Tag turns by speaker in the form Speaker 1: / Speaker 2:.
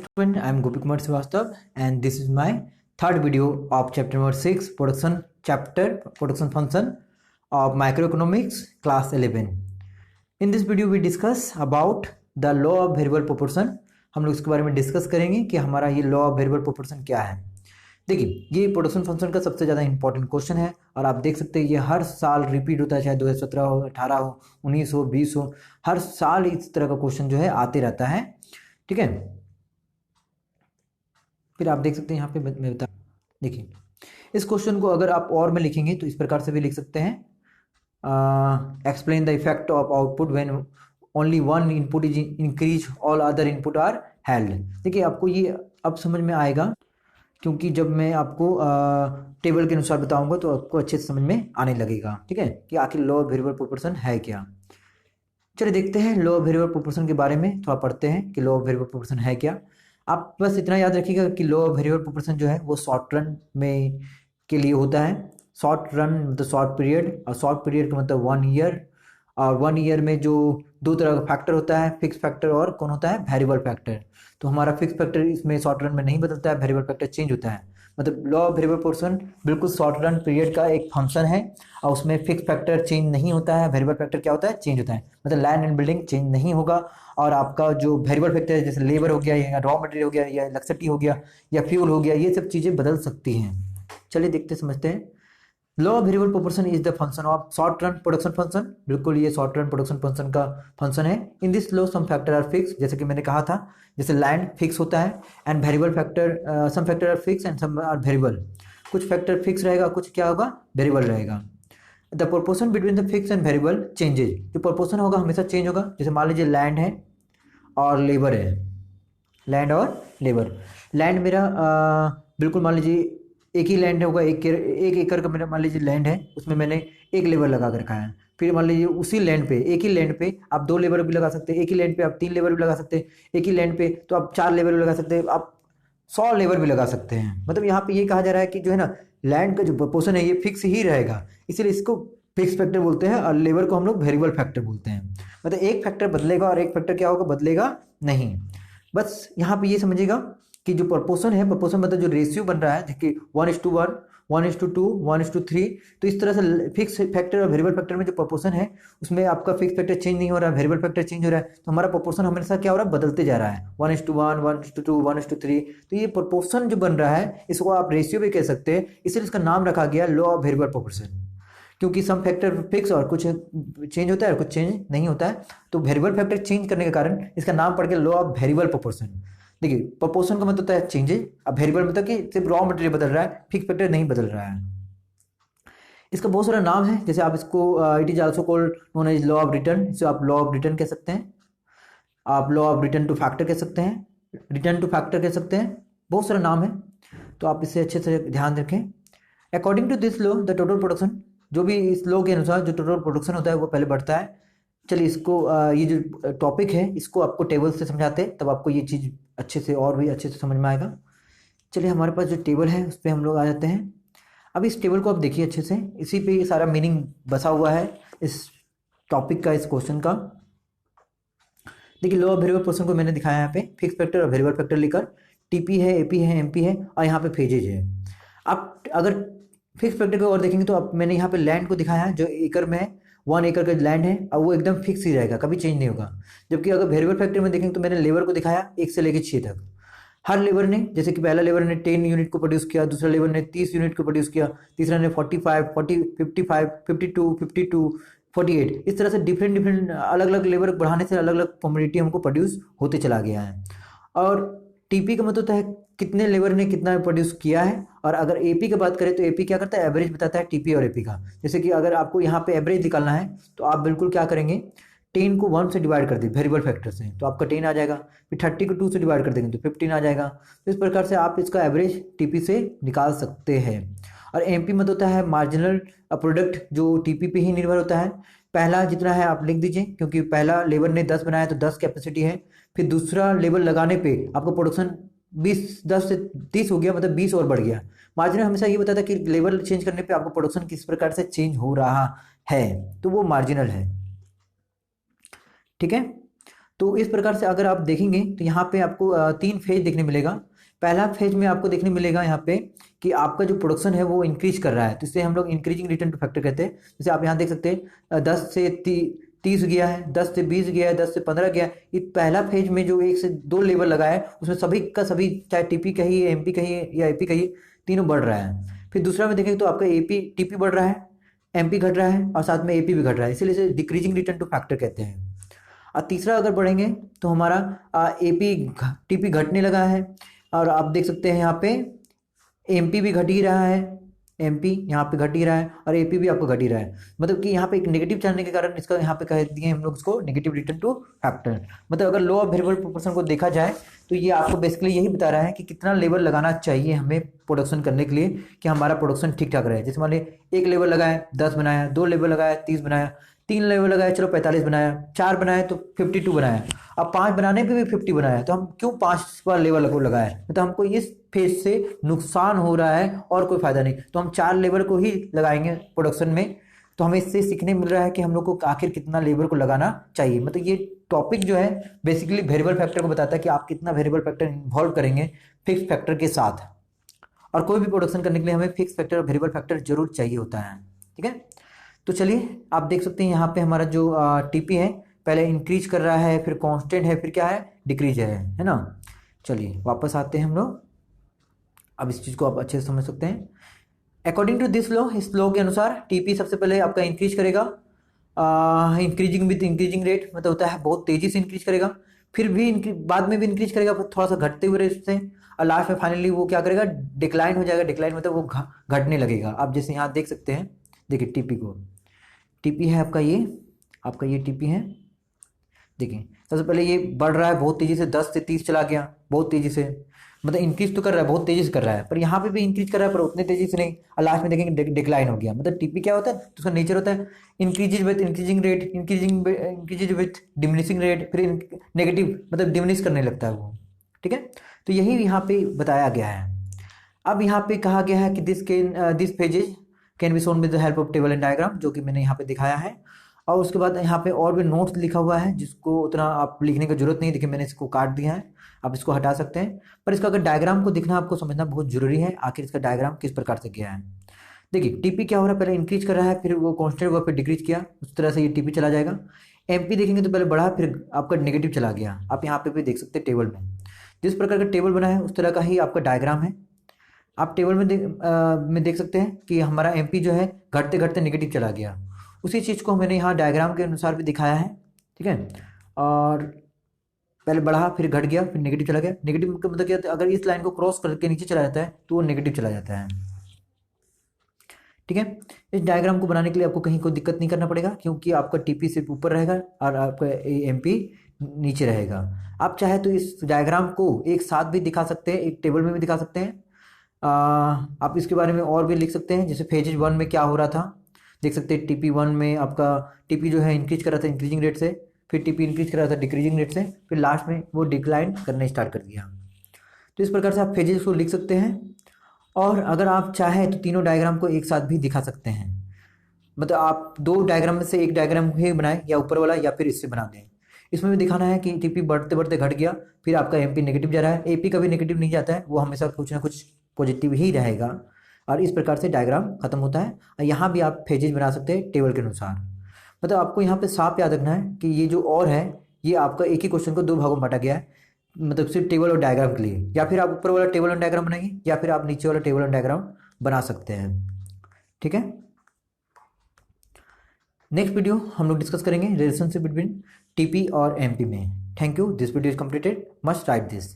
Speaker 1: Student, I am Gopi Kumar Srivastav and this is my third video of chapter number 6 production function of microeconomics class 11. In this video we discuss about the law of variable proportion. हम लोग इसके बारे में discuss करेंगे कि हमारा ये law of variable proportion क्या है। देखिए, ये प्रोडक्शन फंक्शन का सबसे ज़्यादा इंपॉर्टेंट क्वेश्चन है और आप देख सकते हैं ये हर साल रिपीट होता है, चाहे 2017 हो, 18 हो, 19 हो, 20 हो, हर साल इस तरह का क्वेश्चन जो है आते रहता है। ठीक है, फिर आप देख सकते हैं यहाँ पे मैं बता, देखिए इस क्वेश्चन को अगर आप और में लिखेंगे तो इस प्रकार से भी लिख सकते हैं, explain the effect of output when only one input is increase all other input are held. देखिए आपको ये अब समझ में आएगा क्योंकि जब मैं आपको टेबल के अनुसार बताऊंगा तो आपको अच्छे से समझ में आने लगेगा। ठीक है, कि आखिर लॉ ऑफ वेरिएबल प्रोपोर्शन है क्या। चलिए देखते हैं लॉ ऑफ वेरिएबल प्रोपोर्शन के बारे में, थोड़ा पढ़ते हैं कि लॉ ऑफ वेरिएबल प्रोपोर्शन है क्या। आप बस इतना याद रखिएगा कि लॉ ऑफ वेरिएबल प्रोपोर्शन जो है वो शॉर्ट रन में के लिए होता है। शॉर्ट रन मतलब शॉर्ट पीरियड, और शॉर्ट पीरियड का मतलब 1 ईयर, और 1 ईयर में जो दो तरह का फैक्टर होता है, फिक्स फैक्टर और कौन होता है, वेरिएबल फैक्टर। तो हमारा फिक्स फैक्टर इसमें शॉर्ट रन में नहीं बदलता है, वेरिएबल फैक्टर चेंज होता है। मतलब लॉ ऑफ वेरिएबल प्रोपोर्शन बिल्कुल शॉर्ट रन पीरियड का एक फंक्शन है और उसमें फिक्स फैक्टर चेंज नहीं होता है, वेरिएबल फैक्टर क्या होता है, चेंज होता है। मतलब लैंड एंड बिल्डिंग चेंज नहीं होगा और आपका जो वेरिएबल फैक्टर है जैसे लेबर हो गया या रॉ मटेरियल हो गया या इलेक्ट्रिसिटी हो गया या फ्यूल हो गया, ये सब चीज़ें बदल सकती हैं। चलिए देखते समझते हैं। Law of variable proportion is the function of short run production function. बिल्कुल ये शॉर्ट रन प्रोडक्शन फंक्शन का फंक्शन है। In this law some factor are fixed, जैसे कि मैंने कहा था, जैसे लैंड फिक्स होता है and variable factor, some factor are fix and some are variable. कुछ फैक्टर फिक्स रहेगा, कुछ क्या होगा, वेरिएबल रहेगा। The proportion between the fix and variable changes. जो प्रोपोर्शन होगा हमेशा चेंज होगा। जैसे मान लीजिए लैंड है और लेबर है, लैंड और लेबर। लैंड मेरा बिल्कुल मान लीजिए एक ही लैंड होगा, एक एकड़ का मेरा मान लीजिए लैंड है, उसमें मैंने एक लेबर लगा कर रखा है। फिर मान लीजिए उसी लैंड पे, एक ही लैंड पे आप 2 लेबर भी लगा सकते हैं, एक ही लैंड पे आप 3 लेबर भी लगा सकते हैं, एक ही लैंड पे तो आप 4 लेबर भी लगा सकते हैं, आप 100 लेबर भी लगा सकते हैं। मतलब यहाँ पे ये कहा जा रहा है कि जो है ना, लैंड का जो प्रोपोर्शन है ये फिक्स ही रहेगा, इसीलिए इसको फिक्स फैक्टर बोलते हैं और लेबर को हम लोग वेरिएबल फैक्टर बोलते हैं। मतलब एक फैक्टर बदलेगा और एक फैक्टर क्या होगा, बदलेगा नहीं। बस यहाँ पे ये समझिएगा कि जो प्रोपोर्शन है, प्रोपोर्शन मतलब जो रेशियो बन रहा है, देखिए 1:1, 1:2, 1:3, तो इस तरह से फिक्स फैक्टर और वेरिएबल फैक्टर में जो प्रोपोर्शन है उसमें आपका फिक्स फैक्टर चेंज नहीं हो रहा है, वेरिएबल फैक्टर चेंज हो रहा है, तो हमारा प्रोपोर्शन हमेशा क्या हो रहा है, बदलते जा रहा है, 1:1, 1:2, 1:3। तो ये प्रोपोर्शन जो बन रहा है इसको आप रेशियो भी कह सकते हैं, इसलिए इसका नाम रखा गया लॉ ऑफ वेरिएबल प्रोपोर्शन। क्योंकि सम फैक्टर फिक्स और कुछ चेंज होता है और कुछ चेंज नहीं होता है, तो वेरिएबल फैक्टर चेंज करने के कारण इसका नाम पड़ गया लॉ ऑफ वेरिएबल प्रोपोर्शन। देखिए प्रोपोर्शन का मतलब होता है चेंजेज, अब वेरिएबल मतलब कि सिर्फ रॉ मटेरियल बदल रहा है, फिक्स फैक्टर नहीं बदल रहा है। इसका बहुत सारा नाम है, जैसे आप इसको it is also called known as law of return, इसे आप लॉ ऑफ रिटर्न कह सकते हैं, आप law of return to factor कह सकते हैं, रिटर्न टू फैक्टर कह सकते हैं, बहुत सारा नाम है, तो आप इसे अच्छे से ध्यान रखें। According to this law the total production, जो भी इस लॉ के अनुसार जो टोटल प्रोडक्शन होता है वो पहले बढ़ता है। चलिए इसको ये जो टॉपिक है इसको आपको टेबल से समझाते हैं, तब आपको ये चीज़ अच्छे से और भी अच्छे से समझ में आएगा। चलिए हमारे पास जो टेबल है उस पर हम लोग आ जाते हैं। अब इस टेबल को आप देखिए अच्छे से, इसी पे सारा मीनिंग बसा हुआ है इस टॉपिक का, इस क्वेश्चन का। देखिए लॉ ऑफ वेरिएबल प्रोपोर्शन को मैंने दिखाया यहाँ पे, फिक्स फैक्टर और वेरिएबल फैक्टर लेकर, टीपी है, एपी है, एमपी है और यहाँ पे फेजेज है। आप अगर फिक्स फैक्टर को और देखेंगे तो अब मैंने यहाँ पे लैंड को दिखाया है, जो एकड़ में है, 1 एकड़ का लैंड है और वो एकदम फिक्स ही रहेगा, कभी चेंज नहीं होगा। जबकि अगर वेरिएबल फैक्टर में देखेंगे तो मैंने लेबर को दिखाया 1 से लेकर 6 तक। हर लेबर ने, जैसे कि पहला लेबर ने 10 यूनिट को प्रोड्यूस किया, दूसरा लेबर ने 30 यूनिट को प्रोड्यूस किया, तीसरा ने 45, 40, 55, 52, 52, 48, इस तरह से डिफरेंट अलग अलग लेबर बढ़ाने से अलग अलग कमोडिटी हमको प्रोड्यूस होते चला गया है। और टीपी का मतलब होता है कितने लेबर ने कितना प्रोड्यूस किया है, और अगर एपी की बात करें तो एपी क्या करता है, एवरेज बताता है टीपी और एपी का। जैसे कि अगर आपको यहाँ पे एवरेज निकालना है तो आप बिल्कुल क्या करेंगे, 10 को 1 से डिवाइड कर दें वेरिएबल फैक्टर से तो आपका 10 आ जाएगा, फिर 30 को 2 से डिवाइड कर देंगे तो 15 आ जाएगा। तो इस प्रकार से आप इसका एवरेज टीपी से निकाल सकते हैं। और एमपी मतलब होता है मार्जिनल प्रोडक्ट, जो टीपी पे ही निर्भर होता है। पहला जितना है आप लिख दीजिए, क्योंकि पहला लेबर ने 10 बनाया तो 10 कैपेसिटी है, फिर दूसरा लेबर लगाने पे आपका प्रोडक्शन 10 से 30 हो गया, मतलब 20 और बढ़ गया। मार्जिनल हमेशा ये बताता है कि लेबर चेंज करने पे आपका प्रोडक्शन किस प्रकार से चेंज हो रहा है, तो वो मार्जिनल है। ठीक है, तो इस प्रकार से अगर आप देखेंगे तो यहाँ पे आपको 3 फेज देखने मिलेगा। पहला फेज में आपको देखने मिलेगा यहाँ पे कि आपका जो प्रोडक्शन है वो इंक्रीज कर रहा है, तो इसे हम लोग इंक्रीजिंग रिटर्न टू फैक्टर कहते हैं। जैसे आप यहाँ देख सकते हैं 10 से 30 गया है, 10 से 20 गया है, 10 से 15 गया है। ये पहला फेज में जो 1 से 2 लेवल लगा है उसमें सभी का सभी, चाहे टीपी कहिए, एमपी कहिए या एपी कहिए, तीनों बढ़ रहा है। फिर दूसरा में देखेंगे तो आपका एपी टीपी बढ़ रहा है, एमपी घट रहा है और साथ में एपी भी घट रहा है, इसीलिए इसे डिक्रीजिंग रिटर्न टू फैक्टर कहते हैं। और तीसरा अगर बढ़ेंगे तो हमारा एपी टीपी घटने लगा है, और आप देख सकते हैं यहाँ पे एमपी भी घट ही रहा है, एमपी यहाँ पे घट ही रहा है और एपी भी आपको घट ही रहा है। मतलब कि यहाँ पे एक नेगेटिव चलने के कारण इसका यहाँ पे कह दिए हम लोग इसको नेगेटिव रिटर्न टू फैक्टर। मतलब अगर लो ऑफ वेरिएबल प्रोपोर्शन को देखा जाए तो ये आपको बेसिकली यही बता रहा है कि कितना लेवल लगाना चाहिए हमें प्रोडक्शन करने के लिए कि हमारा प्रोडक्शन ठीक ठाक रहे। जैसे मान लीजिए 1 लेवल लगाया 10 बनाया, 2 लेवल लगाया 30 बनाया, 3 लेवल लगाया चलो 45 बनाया, 4 बनाया तो 52 बनाया, अब 5 बनाने पे भी 50 बनाया, तो हम क्यों 5 बार लेवल को लगाए? मतलब हमको इस फेज से नुकसान हो रहा है और कोई फायदा नहीं, तो हम 4 लेवल को ही लगाएंगे प्रोडक्शन में। तो हमें इससे सीखने मिल रहा है कि हम लोग को आखिर कितना लेबर को लगाना चाहिए। मतलब ये टॉपिक जो है बेसिकली वेरिएबल फैक्टर को बताता है कि आप कितना वेरिएबल फैक्टर इन्वॉल्व करेंगे फिक्स फैक्टर के साथ। और कोई भी प्रोडक्शन करने के लिए हमें फिक्स फैक्टर और वेरिएबल फैक्टर जरूर चाहिए होता है। ठीक है, तो चलिए आप देख सकते हैं यहाँ पे हमारा जो टीपी है पहले इंक्रीज कर रहा है, फिर कांस्टेंट है, फिर क्या है डिक्रीज है ना। चलिए वापस आते हैं हम लोग, अब इस चीज़ को आप अच्छे से समझ सकते हैं। अकॉर्डिंग टू दिस लॉ, इस लॉ के अनुसार टीपी सबसे पहले आपका इंक्रीज करेगा इंक्रीजिंग विद इंक्रीजिंग रेट, मतलब होता है बहुत तेजी से इंक्रीज करेगा, फिर भी बाद में भी इंक्रीज करेगा थोड़ा सा घटते हुए रेट से, और लास्ट में फाइनली वो क्या करेगा डिक्लाइन हो जाएगा। डिक्लाइन मतलब वो घटने लगेगा। आप जैसे यहाँ देख सकते हैं, देखिए टीपी को, टीपी है आपका ये टीपी है। देखिए सबसे पहले ये बढ़ रहा है बहुत तेजी से, 10 से 30 चला गया बहुत तेजी से, मतलब इंक्रीज तो कर रहा है बहुत तेजी से कर रहा है, पर यहाँ पे भी इंक्रीज कर रहा है पर उतने तेजी से नहीं, और लास्ट में देखेंगे डिक्लाइन हो गया। मतलब टीपी क्या होता है, तो उसका नेचर होता है increases with increasing rate, increases with diminishing rate, फिर नेगेटिव मतलब डिमिनिश करने लगता है वो। ठीक है, तो यही यहाँ पे बताया गया है। अब यहाँ पे कहा गया है कि this pages can be shown with the help of table and diagram, जो कि मैंने यहाँ पे दिखाया है। और उसके बाद यहाँ पे और भी नोट्स लिखा हुआ है जिसको उतना आप लिखने की जरूरत नहीं, देखिए मैंने इसको काट दिया है, आप इसको हटा सकते हैं, पर इसका अगर डायग्राम को दिखना आपको समझना बहुत जरूरी है, आखिर इसका डायग्राम किस प्रकार से किया है। देखिए टीपी क्या हो रहा है, पहले इंक्रीज कर रहा है, फिर वो कॉन्स्टेंट हुआ, फिर डिक्रीज किया, उस तरह से ये टीपी चला जाएगा। एमपी देखेंगे तो पहले बढ़ा फिर आपका नेगेटिव चला गया, आप यहाँ पे भी देख सकते हैं टेबल में, जिस प्रकार का टेबल बना है उस तरह का ही आपका डायग्राम है। आप टेबल में देख सकते हैं कि हमारा एमपी जो है घटते घटते नेगेटिव चला गया, उसी चीज़ को मैंने यहाँ डायग्राम के अनुसार भी दिखाया है। ठीक है, और पहले बढ़ा फिर घट गया फिर नेगेटिव चला गया। नेगेटिव का मतलब क्या होता है, अगर इस लाइन को क्रॉस करके नीचे चला जाता है तो वो नेगेटिव चला जाता है। ठीक है, इस डायग्राम को बनाने के लिए आपको कहीं कोई दिक्कत नहीं करना पड़ेगा, क्योंकि आपका टीपी सिर्फ ऊपर रहेगा और आपका एमपी नीचे रहेगा। आप चाहे तो इस डायग्राम को एक साथ भी दिखा सकते हैं, एक टेबल में भी दिखा सकते हैं। आप इसके बारे में और भी लिख सकते हैं, जैसे फेज 1 में क्या हो रहा था देख सकते हैं। टीपी 1 में आपका टीपी जो है इंक्रीज कर रहा था इंक्रीजिंग रेट से, फिर टीपी इंक्रीज कर रहा था डिक्रीजिंग रेट से, फिर लास्ट में वो डिक्लाइन करना स्टार्ट कर दिया। तो इस प्रकार से आप फेजेस को लिख सकते हैं, और अगर आप चाहें तो तीनों डायग्राम को एक साथ भी दिखा सकते हैं। मतलब आप 2 डायग्राम में से एक डायग्राम ही बनाएं, या ऊपर वाला या फिर इससे बना दें। इसमें भी दिखाना है कि टीपी बढ़ते बढ़ते घट गया, फिर आपका एमपी नेगेटिव जा रहा है। एपी कभी नेगेटिव नहीं जाता है, वो हमेशा कुछ ना कुछ पॉजिटिव ही रहेगा, और इस प्रकार से डायग्राम खत्म होता है। और यहाँ भी आप फेजेज बना सकते हैं टेबल के अनुसार। मतलब आपको यहाँ पे साफ याद रखना है कि ये जो और है ये आपका एक ही क्वेश्चन को 2 भागों में बांटा गया है, मतलब सिर्फ टेबल और डायग्राम के लिए, या फिर आप ऊपर वाला टेबल और डायग्राम बनाएंगे या फिर आप नीचे वाला टेबल और डायग्राम बना सकते हैं। ठीक है, नेक्स्ट वीडियो हम लोग डिस्कस करेंगे रिलेशनशिप बिटवीन टीपी और एमपी में। Thank you, this video is completed, must write this.